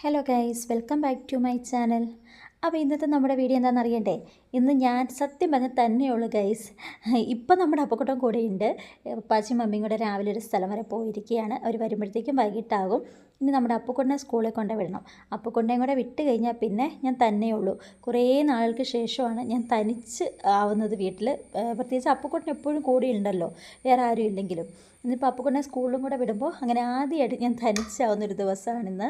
Hello guys, welcome back to my channel. അപ്പോൾ ഇന്നത്തെ നമ്മുടെ വീഡിയോ എന്താണെന്ന് അറിയണ്ടേ? ഇന്ന് ഞാൻ സത്യം പറഞ്ഞാൽ തന്നെയുള്ളൂ ഗൈസ്. ഇപ്പം നമ്മുടെ അപ്പക്കുട്ടൻ കൂടെയുണ്ട്. ഉപ്പാച്ചിയും മമ്മിയും കൂടെ രാവിലെ ഒരു സ്ഥലം വരെ പോയിരിക്കുകയാണ്. അവർ വരുമ്പോഴത്തേക്കും വൈകിട്ടാകും. ഇനി നമ്മുടെ അപ്പക്കുട്ടനെ സ്കൂളിൽ കൊണ്ട് വിടണം. അപ്പക്കുട്ടനെയും കൂടെ വിട്ട് കഴിഞ്ഞാൽ പിന്നെ ഞാൻ തന്നെയുള്ളൂ. കുറേ നാളുകൾക്ക് ശേഷമാണ് ഞാൻ തനിച്ച് ആവുന്നത് വീട്ടിൽ. പ്രത്യേകിച്ച് അപ്പക്കുട്ടൻ എപ്പോഴും കൂടെയുണ്ടല്ലോ, വേറെ ആരും ഇല്ലെങ്കിലും. ഇന്നിപ്പോൾ അപ്പക്കുട്ടനെ സ്കൂളിലും കൂടെ വിടുമ്പോൾ അങ്ങനെ ആദ്യമായിട്ട് ഞാൻ തനിച്ചാവുന്നൊരു ദിവസമാണിന്ന്.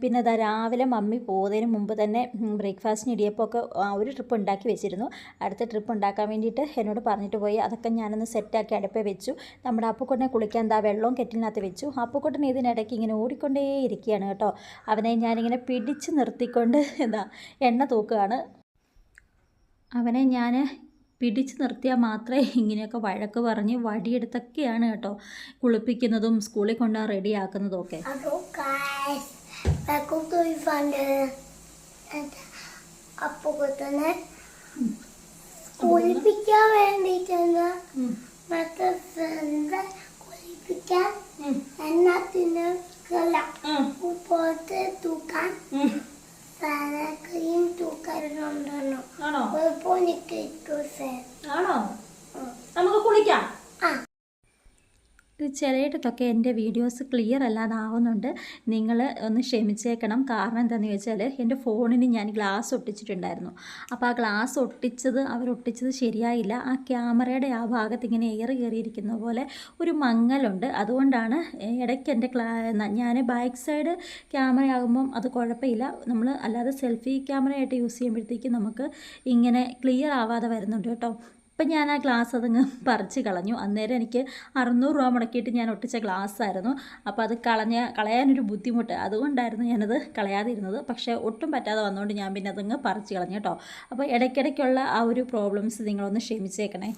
പിന്നെ അതാ രാവിലെ മമ്മി പോകുന്നതിന് മുമ്പ് തന്നെ ബ്രേക്ക്ഫാസ്റ്റിന് ഇടിയപ്പമൊക്കെ ഒരു ട്രിപ്പ് ഉണ്ടാക്കി വെച്ചിരുന്നു. അടുത്ത ട്രിപ്പ് ഉണ്ടാക്കാൻ വേണ്ടിയിട്ട് എന്നോട് പറഞ്ഞിട്ട് പോയി. അതൊക്കെ ഞാനൊന്ന് സെറ്റാക്കി അടുപ്പേ വെച്ചു. നമ്മുടെ അപ്പക്കുട്ടനെ കുളിക്കാൻ എന്താ വെള്ളവും കെറ്റിലിനകത്ത് വെച്ചു. അപ്പക്കുട്ടൻ ഇതിനിടയ്ക്ക് ഇങ്ങനെ ഓടിക്കൊണ്ടേ ഇരിക്കുകയാണ് കേട്ടോ. അവനെ ഞാനിങ്ങനെ പിടിച്ച് നിർത്തിക്കൊണ്ട് എണ്ണ തൂക്കുകയാണ്. അവനെ ഞാൻ പിടിച്ച് നിർത്തിയാൽ മാത്രമേ ഇങ്ങനെയൊക്കെ വഴക്ക് പറഞ്ഞ് വടിയെടുത്തൊക്കെയാണ് കേട്ടോ കുളിപ്പിക്കുന്നതും സ്കൂളിൽ കൊണ്ടുപോകാൻ റെഡിയാക്കുന്നതും ഒക്കെ. അപ്പക്കുട്ടനെ കുളിപ്പിക്കാൻ വേണ്ടിയിട്ടാണ് മറ്റേ ഫ്രണ്ട് കുളിപ്പിക്കാൻ എന്നത്തിന് പുറത്ത് തൂക്കാൻ ക്രീം തൂക്കാറുണ്ടോ? ആണോ? നമുക്ക് കുളിക്കാം. ചിലയിടത്തൊക്കെ എൻ്റെ വീഡിയോസ് ക്ലിയർ അല്ലാതാവുന്നുണ്ട്. നിങ്ങൾ ഒന്ന് ക്ഷമിച്ചേക്കണം. കാരണം എന്താണെന്ന് ചോദിച്ചാൽ എൻ്റെ ഫോണിന് ഞാൻ ഗ്ലാസ് ഒട്ടിച്ചിട്ടുണ്ടായിരുന്നു. അപ്പോൾ ആ ഗ്ലാസ് അവരൊട്ടിച്ചത് ശരിയായില്ല. ആ ക്യാമറയുടെ ആ ഭാഗത്ത് ഇങ്ങനെ എയർ കയറിയിരിക്കുന്ന പോലെ ഒരു മങ്ങലുണ്ട്. അതുകൊണ്ടാണ് ഇടയ്ക്ക് എൻ്റെ ഞാൻ ബാക്ക് സൈഡ് ക്യാമറ ആകുമ്പം അത് കുഴപ്പമില്ല. നമ്മൾ അല്ലാതെ സെൽഫി ക്യാമറയായിട്ട് യൂസ് ചെയ്യുമ്പോഴത്തേക്കും നമുക്ക് ഇങ്ങനെ ക്ലിയർ ആവാതെ വരുന്നുണ്ട് കേട്ടോ. അപ്പം ഞാൻ ആ ഗ്ലാസ് അതങ്ങ് പറിച്ച് കളഞ്ഞു. അന്നേരം എനിക്ക് 600 രൂപ മുടക്കിയിട്ട് ഞാൻ ഒട്ടിച്ച ഗ്ലാസ് ആയിരുന്നു. അപ്പോൾ അത് കളയാനൊരു ബുദ്ധിമുട്ട്, അതുകൊണ്ടായിരുന്നു ഞാനത് കളയാതിരുന്നത്. പക്ഷേ ഒട്ടും പറ്റാതെ വന്നുകൊണ്ട് ഞാൻ പിന്നെ അതങ്ങ് പറിച്ച് കളഞ്ഞു കേട്ടോ. അപ്പോൾ ഇടയ്ക്കിടയ്ക്കുള്ള ആ ഒരു പ്രോബ്ലംസ് നിങ്ങളൊന്ന് ക്ഷമിച്ചേക്കണേ.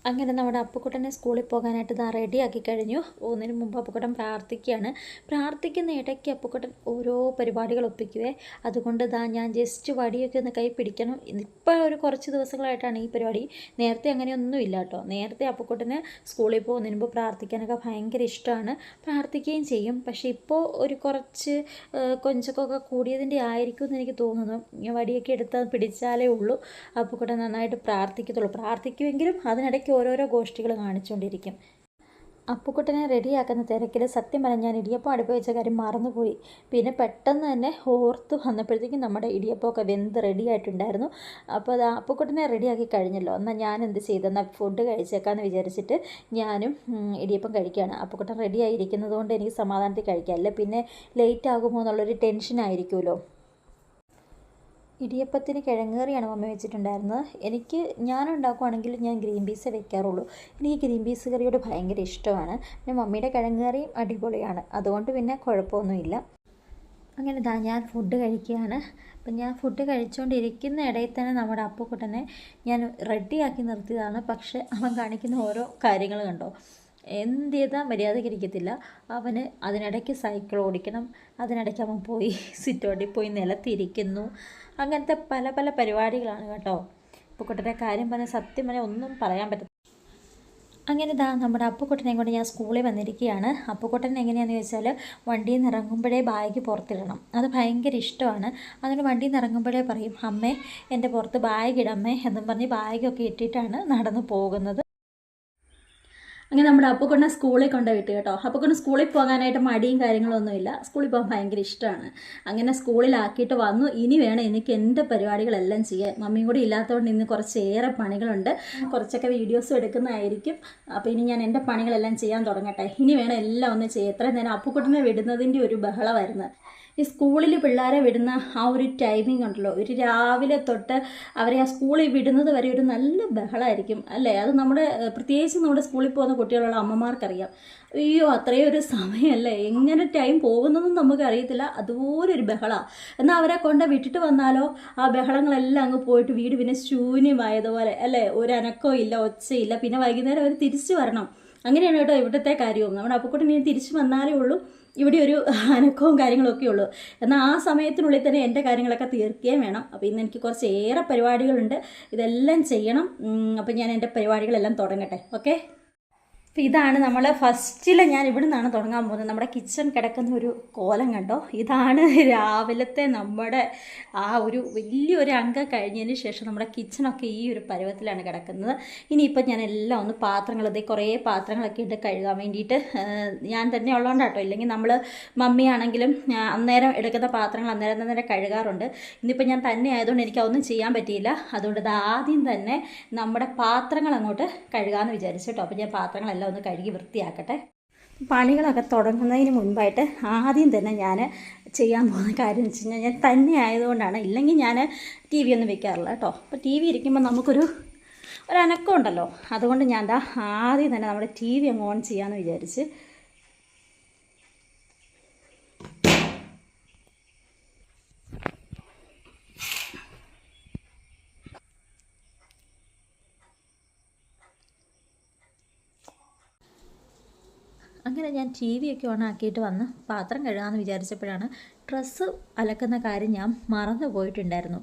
അങ്ങനെ നമ്മുടെ അപ്പക്കുട്ടനെ സ്കൂളിൽ പോകാനായിട്ട് ഇതാ റെഡിയാക്കി കഴിഞ്ഞു. പോകുന്നതിന് മുമ്പ് അപ്പക്കുട്ടൻ പ്രാർത്ഥിക്കുന്ന ഇടയ്ക്ക് അപ്പക്കുട്ടൻ ഓരോ പരിപാടികൾ ഒപ്പിക്കുവേ. അതുകൊണ്ട് ഞാൻ ജസ്റ്റ് വടിയൊക്കെ ഒന്ന് കൈ പിടിക്കണം. ഇപ്പോൾ ഒരു കുറച്ച് ദിവസങ്ങളായിട്ടാണ് ഈ പരിപാടി. നേരത്തെ അങ്ങനെയൊന്നും ഇല്ല കേട്ടോ. നേരത്തെ അപ്പക്കുട്ടന് സ്കൂളിൽ പോകുന്നതിന് മുമ്പ് പ്രാർത്ഥിക്കാനൊക്കെ ഭയങ്കര ഇഷ്ടമാണ്, പ്രാർത്ഥിക്കുകയും ചെയ്യും. പക്ഷേ ഇപ്പോൾ ഒരു കുറച്ച് കൊഞ്ചൊക്കെ കൂടിയതിൻ്റെ ആയിരിക്കും എന്ന് എനിക്ക് തോന്നുന്നു. വടിയൊക്കെ എടുത്ത് പിടിച്ചാലേ ഉള്ളൂ അപ്പക്കുട്ടൻ നന്നായിട്ട് പ്രാർത്ഥിക്കുമെങ്കിലും അതിനിടയ്ക്ക് ഓരോരോ ഗോഷ്ഠികൾ കാണിച്ചുകൊണ്ടിരിക്കും. അപ്പക്കുട്ടനെ റെഡിയാക്കുന്ന തിരക്കിൽ സത്യം പറഞ്ഞാൽ ഞാൻ ഇടിയപ്പം അടുപ്പ് വെച്ച കാര്യം മറന്നുപോയി. പിന്നെ പെട്ടെന്ന് തന്നെ ഓർത്ത് വന്നപ്പോഴത്തേക്കും നമ്മുടെ ഇടിയപ്പമൊക്കെ വെന്ത് റെഡിയായിട്ടുണ്ടായിരുന്നു. അപ്പോൾ അത് അപ്പക്കുട്ടനെ റെഡിയാക്കി കഴിഞ്ഞല്ലോ. എന്നാൽ ഞാൻ എന്ത് ചെയ്തെന്നാൽ ഫുഡ് കഴിച്ചേക്കാമെന്ന് വിചാരിച്ചിട്ട് ഞാനും ഇടിയപ്പം കഴിക്കുകയാണ്. അപ്പക്കുട്ടൻ റെഡിയായിരിക്കുന്നത് കൊണ്ട് എനിക്ക് സമാധാനത്തിൽ കഴിക്കാം. അല്ലേ പിന്നെ ലേറ്റ് ആകുമോ എന്നുള്ളൊരു ടെൻഷനായിരിക്കുമല്ലോ. ഇടിയപ്പത്തിന് കിഴങ്ങേറിയാണ് മമ്മി വെച്ചിട്ടുണ്ടായിരുന്നത്. ഞാൻ ഉണ്ടാക്കുവാണെങ്കിൽ ഞാൻ ഗ്രീൻ പീസേ വെക്കാറുള്ളൂ. എനിക്ക് ഗ്രീൻ പീസ് കറിയോട് ഭയങ്കര ഇഷ്ടമാണ്. പിന്നെ മമ്മിയുടെ കിഴങ്ങേറിയും അടിപൊളിയാണ്, അതുകൊണ്ട് പിന്നെ കുഴപ്പമൊന്നുമില്ല. അങ്ങനെ ഞാൻ ഫുഡ് കഴിക്കുകയാണ്. അപ്പം ഞാൻ ഫുഡ് കഴിച്ചുകൊണ്ടിരിക്കുന്ന ഇടയിൽ തന്നെ നമ്മുടെ അപ്പക്കുട്ടനെ ഞാൻ റെഡിയാക്കി നിർത്തിയതാണ്. പക്ഷേ അവൻ കാണിക്കുന്ന ഓരോ കാര്യങ്ങൾ കണ്ടോ, എന്ത് ചെയ്താൽ മര്യാദയ്ക്ക് ഇരിക്കത്തില്ല. അവന് അതിനിടയ്ക്ക് സൈക്കിൾ ഓടിക്കണം, അതിനിടയ്ക്ക് അവൻ പോയി സിറ്റോട്ടിൽ പോയി നിലത്തിരിക്കുന്നു. അങ്ങനത്തെ പല പല പരിപാടികളാണ് കേട്ടോ. അപ്പക്കുട്ടൻ്റെ കാര്യം പറഞ്ഞാൽ സത്യം പറഞ്ഞാൽ ഒന്നും പറയാൻ പറ്റില്ല. അങ്ങനെ നമ്മുടെ അപ്പക്കുട്ടനെയും കൊണ്ട് ഞാൻ സ്കൂളിൽ വന്നിരിക്കുകയാണ്. അപ്പക്കുട്ടൻ എങ്ങനെയാണെന്ന് ചോദിച്ചാൽ വണ്ടിയിൽ നിന്ന് ഇറങ്ങുമ്പോഴേ ബാഗ് പുറത്തിടണം, അത് ഭയങ്കര ഇഷ്ടമാണ്. അതുകൊണ്ട് വണ്ടിയിൽ നിന്ന് ഇറങ്ങുമ്പോഴേ പറയും, അമ്മേ എൻ്റെ പുറത്ത് ബാഗ് ഇടമ്മേ എന്നും പറഞ്ഞ് ബാഗൊക്കെ ഇട്ടിട്ടാണ് നടന്നു പോകുന്നത്. അങ്ങനെ നമ്മുടെ അപ്പക്കുട്ടനെ സ്കൂളിൽ കൊണ്ടുപോയിട്ട് കേട്ടോ. അപ്പക്കുട്ടൻ സ്കൂളിൽ പോകാനായിട്ട് മടിയും കാര്യങ്ങളൊന്നുമില്ല. സ്കൂളിൽ പോകാൻ ഭയങ്കര ഇഷ്ടമാണ്. അങ്ങനെ സ്കൂളിലാക്കിയിട്ട് വന്നു. ഇനി വേണം എനിക്ക് എൻ്റെ പരിപാടികളെല്ലാം ചെയ്യാൻ. മമ്മിയും കൂടി ഇല്ലാത്തതുകൊണ്ട് ഇന്ന് കുറച്ചേറെ പണികളുണ്ട്. കുറച്ചൊക്കെ വീഡിയോസും എടുക്കുന്നതായിരിക്കും. അപ്പോൾ ഇനി ഞാൻ എൻ്റെ പണികളെല്ലാം ചെയ്യാൻ തുടങ്ങട്ടെ. ഇനി വേണം എല്ലാം ഒന്ന് ചെയ്യാം. എത്രയും നേരം അപ്പക്കുട്ടനെ വിടുന്നതിൻ്റെ ഒരു ബഹളമായിരുന്നു. ഈ സ്കൂളിൽ പിള്ളേരെ വിടുന്ന ആ ഒരു ടൈമിംഗ് ഉണ്ടല്ലോ, ഒരു രാവിലെ തൊട്ട് അവരെ ആ സ്കൂളിൽ വിടുന്നത് വരെ ഒരു നല്ല ബഹളമായിരിക്കും അല്ലേ. അത് പ്രത്യേകിച്ച് നമ്മുടെ സ്കൂളിൽ പോകുന്ന കുട്ടികളുള്ള അമ്മമാർക്കറിയാം. അയ്യോ അത്രയും ഒരു സമയമല്ലേ, എങ്ങനെ ടൈം പോകുന്നതെന്നും നമുക്ക് അറിയത്തില്ല. അതുപോലൊരു ബഹളമാണ്. എന്നാൽ അവരെ കൊണ്ട് വിട്ടിട്ട് വന്നാലോ ആ ബഹളങ്ങളെല്ലാം അങ്ങ് പോയിട്ട് വീട് പിന്നെ ശൂന്യമായതുപോലെ അല്ലേ. ഒരു അനക്കവും ഇല്ല, ഒച്ചയില്ല. പിന്നെ വൈകുന്നേരം അവർ തിരിച്ചു വരണം. അങ്ങനെയാണ് കേട്ടോ ഇവിടുത്തെ കാര്യവും. നമ്മുടെ അപ്പക്കുട്ടൻ ഇനി തിരിച്ചു വന്നാലേ ഉള്ളൂ ഇവിടെ ഒരു അനക്കവും കാര്യങ്ങളൊക്കെ ഉള്ളൂ. എന്നാൽ ആ സമയത്തിനുള്ളിൽ തന്നെ എൻ്റെ കാര്യങ്ങളൊക്കെ തീർക്കുകയും വേണം. അപ്പോൾ ഇന്ന് എനിക്ക് കുറച്ചേറെ പരിപാടികളുണ്ട്, ഇതെല്ലാം ചെയ്യണം. അപ്പോൾ ഞാൻ എൻ്റെ പരിപാടികളെല്ലാം തുടങ്ങട്ടെ. ഓക്കെ. അപ്പോൾ ഇതാണ് നമ്മൾ ഫസ്റ്റിൽ ഞാൻ ഇവിടെ നിന്നാണ് തുടങ്ങാൻ പോകുന്നത്. നമ്മുടെ കിച്ചൺ കിടക്കുന്ന ഒരു കോലം കണ്ടോ, ഇതാണ് രാവിലത്തെ നമ്മുടെ ആ ഒരു വലിയൊരു അംഗം കഴിഞ്ഞതിന് ശേഷം നമ്മുടെ കിച്ചണൊക്കെ ഈ ഒരു പരുവത്തിലാണ് കിടക്കുന്നത്. ഇനിയിപ്പോൾ ഞാൻ എല്ലാം ഒന്ന് പാത്രങ്ങൾ, ഇതേ കുറേ പാത്രങ്ങളൊക്കെ ഉണ്ട് കഴുകാൻ വേണ്ടിയിട്ട്. ഞാൻ തന്നെ ഉള്ളതുകൊണ്ട് കേട്ടോ, ഇല്ലെങ്കിൽ നമ്മൾ മമ്മിയാണെങ്കിലും അന്നേരം എടുക്കുന്ന പാത്രങ്ങൾ അന്നേരം കഴുകാറുണ്ട്. ഇന്നിപ്പോൾ ഞാൻ തന്നെ ആയതുകൊണ്ട് എനിക്ക് അതൊന്നും ചെയ്യാൻ പറ്റിയില്ല. അതുകൊണ്ട് ഇത് ആദ്യം തന്നെ നമ്മുടെ പാത്രങ്ങൾ അങ്ങോട്ട് കഴുകാമെന്ന് വിചാരിച്ചു കേട്ടോ. അപ്പോൾ ഞാൻ പാത്രങ്ങളെല്ലാം ഒന്ന് കഴുകി വൃത്തിയാക്കട്ടെ. പണികളൊക്കെ തുടങ്ങുന്നതിന് മുൻപായിട്ട് ആദ്യം തന്നെ ഞാൻ ചെയ്യാൻ പോകുന്ന കാര്യം എന്ന് വെച്ച് കഴിഞ്ഞാൽ, ഞാൻ തന്നെ ആയതുകൊണ്ടാണ്, ഇല്ലെങ്കിൽ ഞാൻ ടി വി ഒന്നും വെക്കാറില്ല കേട്ടോ. അപ്പോൾ ടി വി ഇരിക്കുമ്പോൾ നമുക്കൊരു അനക്കം ഉണ്ടല്ലോ, അതുകൊണ്ട് ഞാൻ ആദ്യം തന്നെ നമ്മുടെ ടി വി അങ്ങ് ഓൺ ചെയ്യാമെന്ന് വിചാരിച്ച്. അങ്ങനെ ഞാൻ ടി വി ഒക്കെ ഓൺ ആക്കിയിട്ട് വന്ന് പാത്രം കഴുകാമെന്ന് വിചാരിച്ചപ്പോഴാണ് ഡ്രസ്സ് അലക്കുന്ന കാര്യം ഞാൻ മറന്നു പോയിട്ടുണ്ടായിരുന്നു.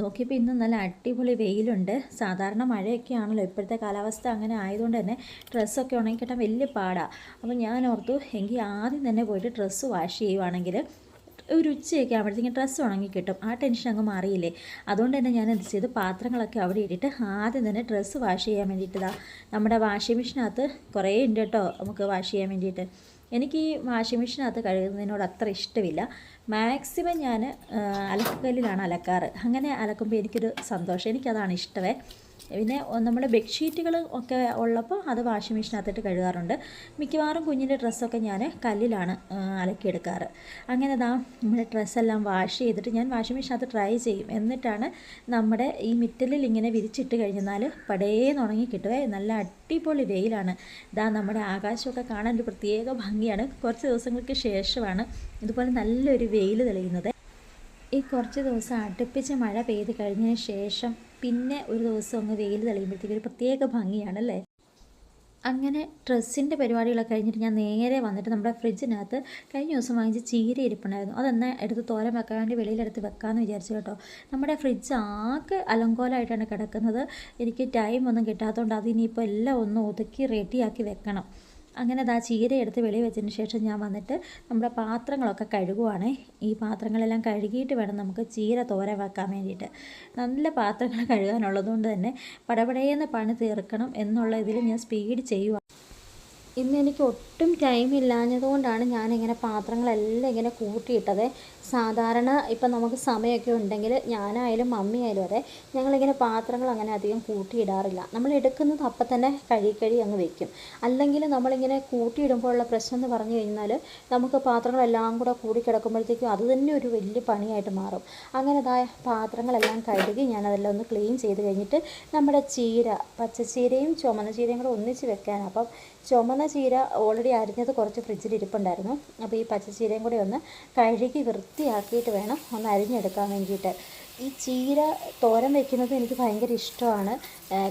നോക്കിയപ്പോൾ ഇന്ന് നല്ല അടിപൊളി വെയിലുണ്ട്. സാധാരണ മഴയൊക്കെ ആണല്ലോ, ഇപ്പോഴത്തെ കാലാവസ്ഥ അങ്ങനെ ആയതുകൊണ്ട് തന്നെ ഡ്രസ്സൊക്കെ ഉണങ്ങിക്കിട്ടാൻ വലിയ പാടാണ്. അപ്പോൾ ഞാൻ ഓർത്തു എങ്കിൽ ആദ്യം തന്നെ പോയിട്ട് ഡ്രസ്സ് വാഷ് ചെയ്യുവാണെങ്കിൽ ഒരു ഉച്ചയൊക്കെ ആകുമ്പോഴത്തേക്കും ഡ്രസ്സ് ഉണങ്ങി കിട്ടും, ആ ടെൻഷൻ അങ്ങ് മാറിയില്ലേ. അതുകൊണ്ട് തന്നെ ഞാൻ എന്ത് ചെയ്തു, പാത്രങ്ങളൊക്കെ അവിടെ ഇട്ടിട്ട് ആദ്യം തന്നെ ഡ്രസ്സ് വാഷ് ചെയ്യാൻ വേണ്ടിയിട്ടാ. നമ്മുടെ വാഷിംഗ് മെഷീനകത്ത് കുറേ ഉണ്ട് കേട്ടോ നമുക്ക് വാഷ് ചെയ്യാൻ വേണ്ടിയിട്ട്. എനിക്ക് ഈ വാഷിംഗ് മെഷീനകത്ത് കഴുകുന്നതിനോട് അത്ര ഇഷ്ടമില്ല. മാക്സിമം ഞാൻ അലക്കുകല്ലിലാണ് അലക്കാറ്. അങ്ങനെ അലക്കുമ്പോൾ എനിക്കൊരു സന്തോഷം, എനിക്കതാണ് ഇഷ്ടമേ. പിന്നെ നമ്മുടെ ബെഡ്ഷീറ്റുകൾ ഒക്കെ ഉള്ളപ്പോൾ അത് വാഷിംഗ് മെഷീനകത്തിട്ട് കഴുകാറുണ്ട്. മിക്കവാറും കുഞ്ഞിൻ്റെ ഡ്രസ്സൊക്കെ ഞാൻ കല്ലിലാണ് അലക്കിയെടുക്കാറ്. അങ്ങനെ നമ്മുടെ ഡ്രസ്സെല്ലാം വാഷ് ചെയ്തിട്ട് ഞാൻ വാഷിംഗ് മെഷീനകത്ത് ട്രൈ ചെയ്യും. എന്നിട്ടാണ് നമ്മുടെ ഈ മിറ്റലിൽ ഇങ്ങനെ വിരിച്ചിട്ട് കഴിഞ്ഞാൽ പടേന്ന് ഉണങ്ങി കിട്ടുമേ. നല്ല അടിപൊളി വെയിലാണ്. നമ്മുടെ ആകാശമൊക്കെ കാണാൻ ഒരു പ്രത്യേക ഭംഗിയാണ്. കുറച്ച് ദിവസങ്ങൾക്ക് ശേഷമാണ് ഇതുപോലെ നല്ലൊരു വെയിൽ തെളിയുന്നത്. ഈ കുറച്ച് ദിവസം അടുപ്പിച്ച് മഴ പെയ്ത് കഴിഞ്ഞതിന് ശേഷം പിന്നെ ഒരു ദിവസം അങ്ങ് വെയിൽ തെളിയുമ്പോഴത്തേക്ക് ഒരു പ്രത്യേക ഭംഗിയാണല്ലേ. അങ്ങനെ ഡ്രസ്സിൻ്റെ പരിപാടികളൊക്കെ കഴിഞ്ഞിട്ട് ഞാൻ നേരെ വന്നിട്ട് നമ്മുടെ ഫ്രിഡ്ജിനകത്ത് കഴിഞ്ഞ ദിവസം വാങ്ങിച്ച് ചീര ഇരിപ്പുണ്ടായിരുന്നു. അതെന്നാൽ എടുത്ത് തോരൻ വെക്കാൻ വേണ്ടി വെളിയിലെടുത്ത് വെക്കാമെന്ന് വിചാരിച്ചു കേട്ടോ. നമ്മുടെ ഫ്രിഡ്ജ് ആകെ അലങ്കോലമായിട്ടാണ് കിടക്കുന്നത്. എനിക്ക് ടൈം ഒന്നും കിട്ടാത്തതുകൊണ്ട് അതിനിപ്പോൾ എല്ലാം ഒന്ന് ഒതുക്കി റെഡിയാക്കി വെക്കണം. അങ്ങനെ ചീര എടുത്ത് വെളിയിൽ വെച്ചതിന് ശേഷം ഞാൻ വന്നിട്ട് നമ്മുടെ പാത്രങ്ങളൊക്കെ കഴുകുവാണേ. ഈ പാത്രങ്ങളെല്ലാം കഴുകിയിട്ട് വേണം നമുക്ക് ചീര തോരൻ വെക്കാൻ വേണ്ടിയിട്ട്. നല്ല പാത്രങ്ങൾ കഴുകാനുള്ളതുകൊണ്ട് തന്നെ പടപടയെന്ന് പണി തീർക്കണം എന്നുള്ള ഇതിൽ ഞാൻ സ്പീഡ് ചെയ്യുക. ഇന്ന് എനിക്ക് ഒട്ടും ടൈം ഇല്ലാഞ്ഞതുകൊണ്ടാണ് ഞാനിങ്ങനെ പാത്രങ്ങളെല്ലാം ഇങ്ങനെ കൂട്ടിയിട്ടത്. സാധാരണ ഇപ്പം നമുക്ക് സമയമൊക്കെ ഉണ്ടെങ്കിൽ ഞാനായാലും മമ്മിയായാലും അതെ, ഞങ്ങളിങ്ങനെ പാത്രങ്ങൾ അങ്ങനെ അധികം കൂട്ടിയിടാറില്ല. നമ്മൾ എടുക്കുന്നത് അപ്പം തന്നെ കഴുകി അങ്ങ് വെക്കും. അല്ലെങ്കിൽ നമ്മളിങ്ങനെ കൂട്ടിയിടുമ്പോഴുള്ള പ്രശ്നം എന്ന് പറഞ്ഞു കഴിഞ്ഞാൽ നമുക്ക് പാത്രങ്ങളെല്ലാം കൂടെ കൂടിക്കിടക്കുമ്പോഴത്തേക്കും അത് തന്നെ ഒരു വലിയ പണിയായിട്ട് മാറും. അങ്ങനെ പാത്രങ്ങളെല്ലാം കഴുകി ഞാനതെല്ലാം ഒന്ന് ക്ലീൻ ചെയ്ത് കഴിഞ്ഞിട്ട് നമ്മുടെ ചീര, പച്ചച്ചീരയും ചുമന്ന ചീരയും കൂടെ ഒന്നിച്ച് വെക്കാനാണ്. അപ്പം ചുമന്ന ചീര ഓൾറെഡി അരിഞ്ഞത് കുറച്ച് ഫ്രിഡ്ജിൽ ഇരിപ്പുണ്ടായിരുന്നു. അപ്പോൾ ഈ പച്ചച്ചീരയും കൂടി ഒന്ന് കഴുകി വൃത്തിയാക്കിയിട്ട് വേണം ഒന്ന് അരിഞ്ഞെടുക്കാൻ വേണ്ടിയിട്ട്. ഈ ചീര തോരൻ വയ്ക്കുന്നത് എനിക്ക് ഭയങ്കര ഇഷ്ടമാണ്,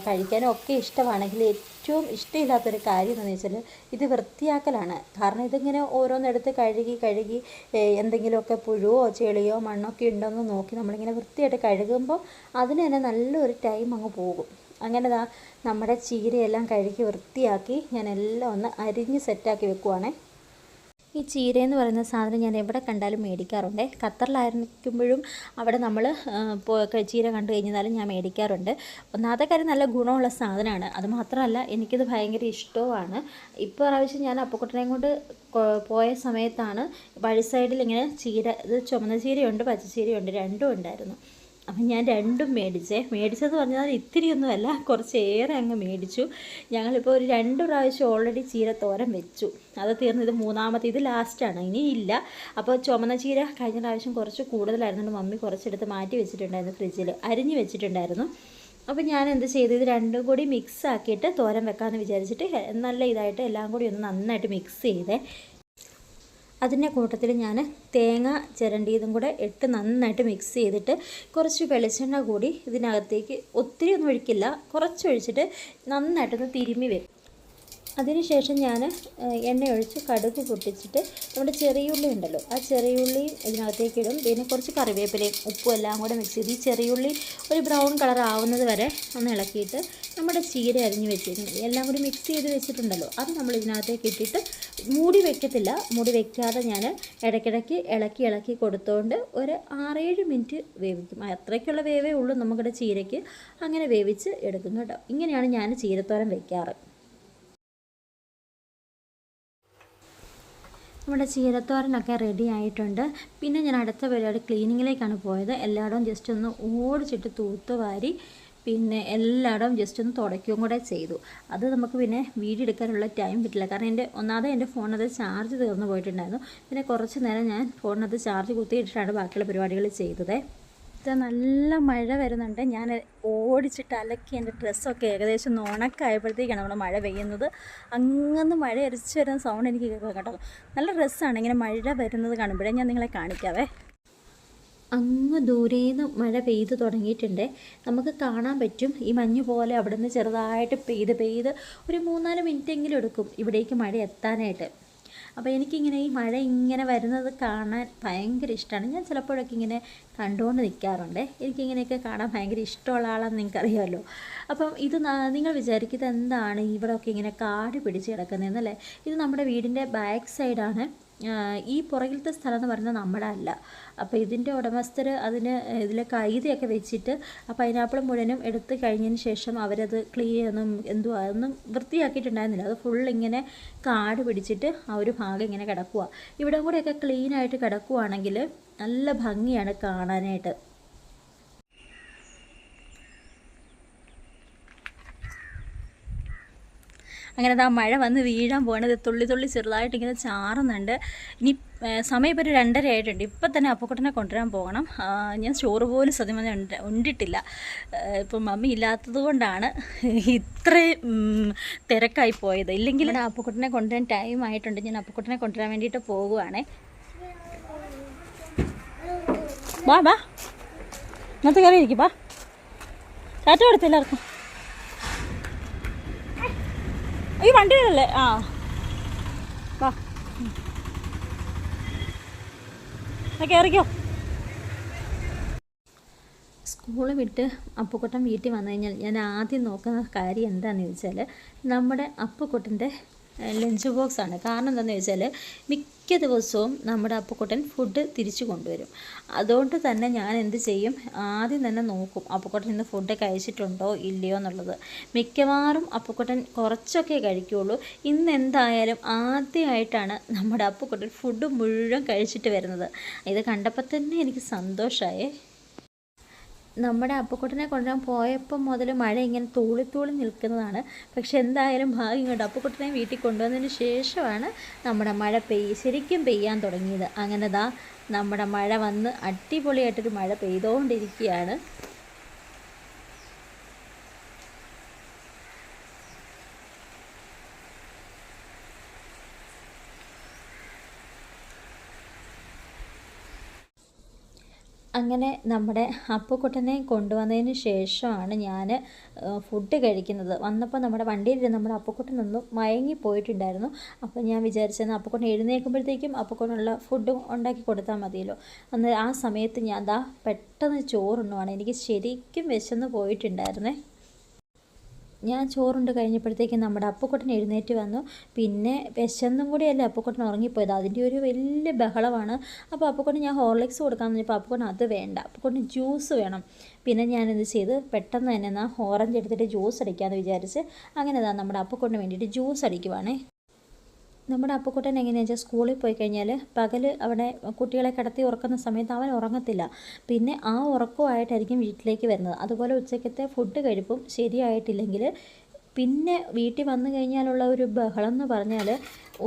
കഴിക്കാനും ഒക്കെ ഇഷ്ടമാണെങ്കിൽ ഏറ്റവും ഇഷ്ടമില്ലാത്തൊരു കാര്യം എന്ന് വെച്ചാൽ ഇത് വൃത്തിയാക്കലാണ്. കാരണം ഇതിങ്ങനെ ഓരോന്നെടുത്ത് കഴുകി എന്തെങ്കിലുമൊക്കെ പുഴുവോ ചെളിയോ മണ്ണൊക്കെ ഉണ്ടോയെന്ന് നോക്കി നമ്മളിങ്ങനെ വൃത്തിയായിട്ട് കഴുകുമ്പോൾ അതിന് തന്നെ നല്ലൊരു ടൈം അങ്ങ് പോകും. അങ്ങനെ നമ്മുടെ ചീരയെല്ലാം കഴുകി വൃത്തിയാക്കി ഞാൻ എല്ലാം ഒന്ന് അരിഞ്ഞ് സെറ്റാക്കി വെക്കുവാണേ. ഈ ചീരയെന്ന് പറയുന്ന സാധനം ഞാൻ എവിടെ കണ്ടാലും മേടിക്കാറുണ്ട്. ഖത്തറിലായിരിക്കുമ്പോഴും അവിടെ നമ്മൾ ചീര കണ്ടു കഴിഞ്ഞാലും ഞാൻ മേടിക്കാറുണ്ട്. ഒന്നാമത്തെ കാര്യം നല്ല ഗുണമുള്ള സാധനമാണ്. അതുമാത്രമല്ല എനിക്കിത് ഭയങ്കര ഇഷ്ടവുമാണ്. ഇപ്പോൾ പ്രാവശ്യം ഞാൻ അപ്പക്കുട്ടനെയും കൊണ്ട് പോയ സമയത്താണ് വഴി സൈഡിൽ ഇങ്ങനെ ചീര, ഇത് ചുമന്ന ചീരയുണ്ട് പച്ചച്ചീരയുണ്ട്, രണ്ടും ഉണ്ടായിരുന്നു. അപ്പം ഞാൻ രണ്ടും മേടിച്ചതെന്ന് പറഞ്ഞാൽ ഇത്തിരിയൊന്നുമല്ല, കുറച്ചേറെ അങ്ങ് മേടിച്ചു. ഞങ്ങളിപ്പോൾ ഒരു 2 പ്രാവശ്യം ഓൾറെഡി ചീര തോരൻ വെച്ചു. അത് തീർന്ന് ഇത് മൂന്നാമത്തെ, ഇത് ലാസ്റ്റാണ്, ഇനിയില്ല. അപ്പോൾ ചുമന്ന ചീര കഴിഞ്ഞ പ്രാവശ്യം കുറച്ച് കൂടുതലായിരുന്നുകൊണ്ട് മമ്മി കുറച്ചെടുത്ത് മാറ്റി വെച്ചിട്ടുണ്ടായിരുന്നു, ഫ്രിഡ്ജിൽ അരിഞ്ഞ് വെച്ചിട്ടുണ്ടായിരുന്നു. അപ്പോൾ ഞാൻ എന്ത് ചെയ്തു, ഇത് രണ്ടും കൂടി മിക്സ് ആക്കിയിട്ട് തോരൻ വെക്കാമെന്ന് വിചാരിച്ചിട്ട് നല്ല ഇതായിട്ട് എല്ലാം കൂടി ഒന്ന് നന്നായിട്ട് മിക്സ് ചെയ്തേ. അതിൻ്റെ കൂട്ടത്തിൽ ഞാൻ തേങ്ങ ചിരണ്ടിയതും കൂടെ ഇട്ട് നന്നായിട്ട് മിക്സ് ചെയ്തിട്ട് കുറച്ച് വെളിച്ചെണ്ണ കൂടി ഇതിനകത്തേക്ക് ഒത്തിരി ഒന്നും ഒഴിക്കില്ല, കുറച്ചൊഴിച്ചിട്ട് നന്നായിട്ടൊന്ന് തിരുമ്മി വെക്കും. അതിനുശേഷം ഞാൻ എണ്ണ ഒഴിച്ച് കടുക് പൊട്ടിച്ചിട്ട് നമ്മുടെ ചെറിയുള്ളി ഉണ്ടല്ലോ, ആ ചെറിയുള്ളി ഇതിനകത്തേക്ക് ഇടും. പിന്നെ കുറച്ച് കറിവേപ്പിലയും ഉപ്പും എല്ലാം കൂടെ മിക്സ് ചെയ്ത് ഈ ചെറിയുള്ളി ഒരു ബ്രൗൺ കളർ ആവുന്നത് വരെ ഒന്ന് ഇളക്കിയിട്ട് നമ്മുടെ ചീര അരിഞ്ഞ് വെച്ചിരുന്നത് എല്ലാം കൂടി മിക്സ് ചെയ്ത് വെച്ചിട്ടുണ്ടല്ലോ, അത് നമ്മൾ ഇതിനകത്തേക്ക് ഇട്ടിട്ട് മൂടി വെക്കത്തില്ല. മൂടി വെക്കാതെ ഞാൻ ഇടയ്ക്കിടയ്ക്ക് ഇളക്കി കൊടുത്തുകൊണ്ട് ഒരു 6-7 മിനിറ്റ് വേവിക്കും. അത്രയ്ക്കുള്ള വേവേ ഉള്ളൂ നമുക്കിവിടെ ചീരയ്ക്ക്. അങ്ങനെ വേവിച്ച് എടുക്കുന്നു കേട്ടോ. ഇങ്ങനെയാണ് ഞാൻ ചീരത്തോരൻ വെക്കാറ്. നമ്മുടെ ചീരത്തോരനൊക്കെ റെഡി ആയിട്ടുണ്ട്. പിന്നെ ഞാൻ അടുത്ത പരിപാടി ക്ലീനിങ്ങിലേക്കാണ് പോയത്. എല്ലായിടവും ജസ്റ്റ് ഒന്ന് ഓടിച്ചിട്ട് തൂത്തുവാരി പിന്നെ എല്ലായിടവും ജസ്റ്റ് ഒന്ന് തുടയ്ക്കുകയും കൂടെ ചെയ്തു. അത് നമുക്ക് പിന്നെ വീഡിയോ എടുക്കാനുള്ള ടൈം കിട്ടില്ല. കാരണം എൻ്റെ ഫോണിനകത്ത് ചാർജ് തീർന്നു പോയിട്ടുണ്ടായിരുന്നു. പിന്നെ കുറച്ച് നേരം ഞാൻ ഫോണിനകത്ത് ചാർജ് കുത്തിയിട്ടിട്ടാണ് ബാക്കിയുള്ള പരിപാടികൾ ചെയ്തത്. നല്ല മഴ വരുന്നുണ്ട്. ഞാൻ ഓടിച്ചിട്ട് അലക്കി എൻ്റെ ഡ്രസ്സൊക്കെ ഏകദേശം ഉണക്കായപ്പോഴത്തേക്കാണ് നമ്മുടെ മഴ പെയ്യുന്നത്. അങ്ങനെ മഴ അരിച്ചു വരുന്ന സൗണ്ട് എനിക്ക് കേൾക്കാം കേട്ടോ. നല്ല ഡ്രസ്സാണ്. ഇങ്ങനെ മഴ വരുന്നത് കാണുമ്പോഴേ ഞാൻ നിങ്ങളെ കാണിക്കാവേ. അങ്ങ് ദൂരേന്ന് മഴ പെയ്ത് തുടങ്ങിയിട്ടുണ്ട്. നമുക്ക് കാണാൻ പറ്റും ഈ മഞ്ഞ് പോലെ അവിടെ നിന്ന് ചെറുതായിട്ട് പെയ്ത് ഒരു 3-4 മിനിറ്റെങ്കിലും എടുക്കും ഇവിടേക്ക് മഴ എത്താനായിട്ട്. അപ്പോൾ എനിക്കിങ്ങനെ ഈ മഴ ഇങ്ങനെ വരുന്നത് കാണാൻ ഭയങ്കര ഇഷ്ടമാണ്. ഞാൻ ചിലപ്പോഴൊക്കെ ഇങ്ങനെ കണ്ടുകൊണ്ട് നിൽക്കാറുണ്ട്. എനിക്കിങ്ങനെയൊക്കെ കാണാൻ ഭയങ്കര ഇഷ്ടമുള്ള ആളാണെന്ന് നിങ്ങൾക്കറിയാമല്ലോ. അപ്പം ഇത് നിങ്ങൾ വിചാരിക്കുന്നത് എന്താണ് ഇവിടെയൊക്കെ ഇങ്ങനെ കാട് പിടിച്ച് കിടക്കുന്നതെന്നല്ലേ? ഇത് നമ്മുടെ വീടിൻ്റെ ബാക്ക് സൈഡാണ്. ഈ പുറകിലത്തെ സ്ഥലം എന്ന് പറയുന്നത് നമ്മുടെ അല്ല. അപ്പോൾ ഇതിൻ്റെ ഉടമസ്ഥർ അതിന് ഇതിൽ കൈതയൊക്കെ വെച്ചിട്ട് ആ പൈനാപ്പിൾ മുഴുവനും എടുത്ത് കഴിഞ്ഞതിന് ശേഷം അവരത് ഒന്നും വൃത്തിയാക്കിയിട്ടുണ്ടായിരുന്നില്ല. അത് ഫുൾ ഇങ്ങനെ കാട് പിടിച്ചിട്ട് ആ ഒരു ഭാഗം ഇങ്ങനെ കിടക്കുക. ഇവിടെ കൂടെയൊക്കെ ക്ലീനായിട്ട് കിടക്കുകയാണെങ്കിൽ നല്ല ഭംഗിയാണ് കാണാനായിട്ട്. അങ്ങനെ ആ മഴ വന്ന് വീഴാൻ പോകണത് തുള്ളി ചെറുതായിട്ട് ഇങ്ങനെ ചാറുന്നുണ്ട്. ഇനി സമയം ഇപ്പോൾ ഒരു 2:30 ആയിട്ടുണ്ട്. ഇപ്പം തന്നെ അപ്പുക്കുട്ടനെ കൊണ്ടുവരാൻ പോകണം. ഞാൻ ചോറ് പോലും സത്യം പറഞ്ഞാൽ ഉണ്ടിട്ടില്ല. ഇപ്പം മമ്മി ഇല്ലാത്തത് കൊണ്ടാണ് ഇത്രയും തിരക്കായി പോയത്. ഇല്ലെങ്കിൽ അപ്പുക്കുട്ടനെ കൊണ്ടുവരാൻ ടൈം ആയിട്ടുണ്ട്. ഞാൻ അപ്പുക്കുട്ടനെ കൊണ്ടുവരാൻ വേണ്ടിയിട്ട് പോകുവാണേ. ബാ ഇന്നത്തെ കയറി ഇരിക്കും. ബാ ചാറ്റ കൊടുത്ത് എല്ലാവർക്കും. ഈ വണ്ടിയിലല്ലേ? വാ കയറിക്കോ. സ്കൂള് വിട്ട് അപ്പുക്കുട്ടൻ വീട്ടിൽ വന്നു കഴിഞ്ഞാൽ ഞാൻ ആദ്യം നോക്കുന്ന കാര്യം എന്താണെന്ന് ചോദിച്ചാൽ നമ്മുടെ അപ്പുക്കുട്ടൻ്റെ ലഞ്ച് ബോക്സാണ്. കാരണം എന്താണെന്ന് ചോദിച്ചാൽ മിക്ക ദിവസവും നമ്മുടെ അപ്പുക്കുട്ടൻ ഫുഡ് തിരിച്ചു കൊണ്ടുവരും. അതുകൊണ്ട് തന്നെ ഞാൻ എന്ത് ചെയ്യും, ആദ്യം തന്നെ നോക്കും അപ്പുക്കുട്ടൻ ഇന്ന് ഫുഡ് കഴിച്ചിട്ടുണ്ടോ ഇല്ലയോ എന്നുള്ളത്. മിക്കവാറും അപ്പുക്കുട്ടൻ കുറച്ചൊക്കെ കഴിക്കുകയുള്ളൂ. ഇന്ന് എന്തായാലും ആദ്യമായിട്ടാണ് നമ്മുടെ അപ്പുക്കുട്ടൻ ഫുഡ് മുഴുവൻ കഴിച്ചിട്ട് വരുന്നത്. ഇത് കണ്ടപ്പോൾ തന്നെ എനിക്ക് സന്തോഷമായി. നമ്മുടെ അപ്പുക്കുട്ടനെ കൊണ്ടുവരാൻ പോയപ്പോൾ മുതൽ മഴ ഇങ്ങനെ തൂളി നിൽക്കുന്നതാണ്. പക്ഷെ എന്തായാലും ഭാഗ്യം കൊണ്ട് അപ്പുക്കുട്ടനെ വീട്ടിൽ കൊണ്ടുവന്നതിന് ശേഷമാണ് നമ്മുടെ മഴ ശരിക്കും പെയ്യാൻ തുടങ്ങിയത്. അങ്ങനെ നമ്മുടെ മഴ വന്ന് അടിപൊളിയായിട്ടൊരു മഴ പെയ്തുകൊണ്ടിരിക്കുകയാണ്. അങ്ങനെ നമ്മുടെ അപ്പുക്കുട്ടനെ കൊണ്ടുവന്നതിന് ശേഷമാണ് ഞാൻ ഫുഡ് കഴിക്കുന്നത്. വന്നപ്പോൾ നമ്മുടെ വണ്ടിയിൽ നമ്മുടെ അപ്പുക്കുട്ടനൊന്നും മയങ്ങിപ്പോയിട്ടുണ്ടായിരുന്നു. അപ്പോൾ ഞാൻ വിചാരിച്ചെന്നാൽ അപ്പുക്കുട്ടൻ എഴുന്നേൽക്കുമ്പോഴത്തേക്കും അപ്പുക്കുട്ടനുള്ള ഫുഡ് ഉണ്ടാക്കി കൊടുത്താൽ മതിയല്ലോ. അന്ന് ആ സമയത്ത് ഞാൻ പെട്ടെന്ന് ചോറുണ്ണുവാണ്. എനിക്ക് ശരിക്കും വിശന്ന് പോയിട്ടുണ്ടായിരുന്നേ. ഞാൻ ചോറുണ്ട് കഴിഞ്ഞപ്പോഴത്തേക്കും നമ്മുടെ അപ്പുക്കുട്ടൻ എഴുന്നേറ്റ് വന്നു. പിന്നെ വിശന്നും കൂടിയല്ലേ അപ്പുക്കുട്ടൻ ഉറങ്ങിപ്പോയത്. അതിൻ്റെ ഒരു വലിയ ബഹളമാണ്. അപ്പോൾ അപ്പുക്കുട്ടൻ ഞാൻ ഹോർലിക്സ് കൊടുക്കാമെന്ന് പറഞ്ഞപ്പോൾ അപ്പുക്കുട്ടൻ അത് വേണ്ട, അപ്പുക്കുട്ടൻ ജ്യൂസ് വേണം. പിന്നെ ഞാനെന്ത് ചെയ്ത് പെട്ടെന്ന് തന്നെ ഓറഞ്ച് എടുത്തിട്ട് ജ്യൂസ് അടിക്കാമെന്ന് വിചാരിച്ച് അങ്ങനെ നമ്മുടെ അപ്പുക്കുട്ടന് വേണ്ടിയിട്ട് ജ്യൂസ് അടിക്കുവാണേ. നമ്മുടെ അപ്പുക്കുട്ടൻ എങ്ങനെയാണെന്ന് വെച്ചാൽ സ്കൂളിൽ പോയി കഴിഞ്ഞാൽ പകൽ അവിടെ കുട്ടികളെ കിടത്തി ഉറക്കുന്ന സമയത്ത് അവൻ ഉറങ്ങത്തില്ല. പിന്നെ ആ ഉറക്കമായിട്ടായിരിക്കും വീട്ടിലേക്ക് വരുന്നത്. അതുപോലെ ഉച്ചക്കത്തെ ഫുഡ് കഴിപ്പും ശരിയായിട്ടില്ലെങ്കിൽ പിന്നെ വീട്ടിൽ വന്നു കഴിഞ്ഞാലുള്ള ഒരു ബഹളം എന്ന് പറഞ്ഞാൽ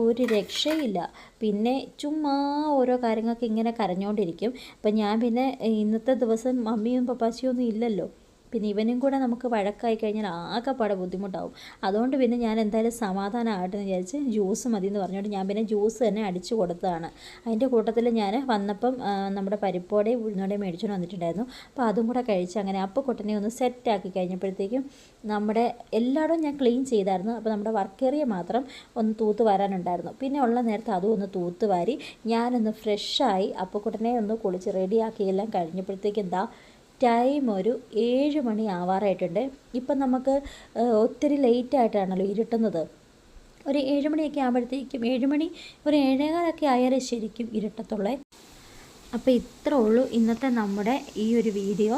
ഒരു രക്ഷയില്ല. പിന്നെ ചുമ്മാ ഓരോ കാര്യങ്ങൾക്ക് ഇങ്ങനെ കരഞ്ഞുകൊണ്ടിരിക്കും. അപ്പം ഞാൻ പിന്നെ ഇന്നത്തെ ദിവസം മമ്മിയും പപ്പാച്ചിയും ഒന്നും ഇല്ലല്ലോ. പിന്നെ ഇവനും കൂടെ നമുക്ക് വഴക്കായി കഴിഞ്ഞാൽ ആകെപ്പാടെ ബുദ്ധിമുട്ടാവും. അതുകൊണ്ട് പിന്നെ ഞാൻ എന്തായാലും സമാധാനമായിട്ടെന്ന് വിചാരിച്ച് ജ്യൂസ് മതി എന്ന് പറഞ്ഞുകൊണ്ട് ഞാൻ പിന്നെ ജ്യൂസ് തന്നെ അടിച്ചു കൊടുത്തതാണ്. അതിൻ്റെ കൂട്ടത്തിൽ ഞാൻ വന്നപ്പം നമ്മുടെ പരിപ്പോടെയും ഉഴുന്നോടെയും മേടിച്ചുകൊണ്ട് വന്നിട്ടുണ്ടായിരുന്നു. അപ്പോൾ അതും കൂടെ കഴിച്ച് അങ്ങനെ അപ്പുക്കുട്ടനെ ഒന്ന് സെറ്റാക്കി കഴിഞ്ഞപ്പോഴത്തേക്കും നമ്മുടെ എല്ലായിടവും ഞാൻ ക്ലീൻ ചെയ്തായിരുന്നു. അപ്പോൾ നമ്മുടെ വർക്ക് ഏരിയ മാത്രം ഒന്ന് തൂത്ത് വരാനുണ്ടായിരുന്നു. പിന്നെ ഉള്ള നേരത്തെ അതും ഒന്ന് തൂത്ത് വാരി ഞാനൊന്ന് ഫ്രഷായി അപ്പുക്കുട്ടനെ ഒന്ന് കുളിച്ച് റെഡിയാക്കി എല്ലാം കഴിഞ്ഞപ്പോഴത്തേക്കും ടൈം ഒരു 7 മണി ആവാറായിട്ടുണ്ട്. ഇപ്പം നമുക്ക് ഒത്തിരി ലേറ്റായിട്ടാണല്ലോ ഇരുട്ടുന്നത്. ഒരു 7 മണിയൊക്കെ ആകുമ്പോഴത്തേക്കും 7 മണി ഒരു 7:15 ആയാലേ ശരിക്കും ഇരുട്ടത്തുള്ളേ. അപ്പോൾ ഇത്രേ ഉള്ളൂ ഇന്നത്തെ നമ്മുടെ ഈ ഒരു വീഡിയോ.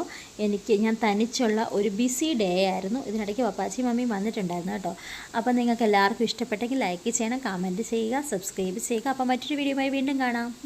ഞാൻ തനിച്ചുള്ള ഒരു ബിസി ഡേ ആയിരുന്നു. ഇതിനിടയ്ക്ക് പപ്പാച്ചിയും മമ്മിയും വന്നിട്ടുണ്ടായിരുന്നു കേട്ടോ. അപ്പോൾ നിങ്ങൾക്ക് എല്ലാവർക്കും ഇഷ്ടപ്പെട്ടെങ്കിൽ ലൈക്ക് ചെയ്യണം, കമൻറ്റ് ചെയ്യുക, സബ്സ്ക്രൈബ് ചെയ്യുക. അപ്പോൾ മറ്റൊരു വീഡിയോയുമായി വീണ്ടും കാണാം.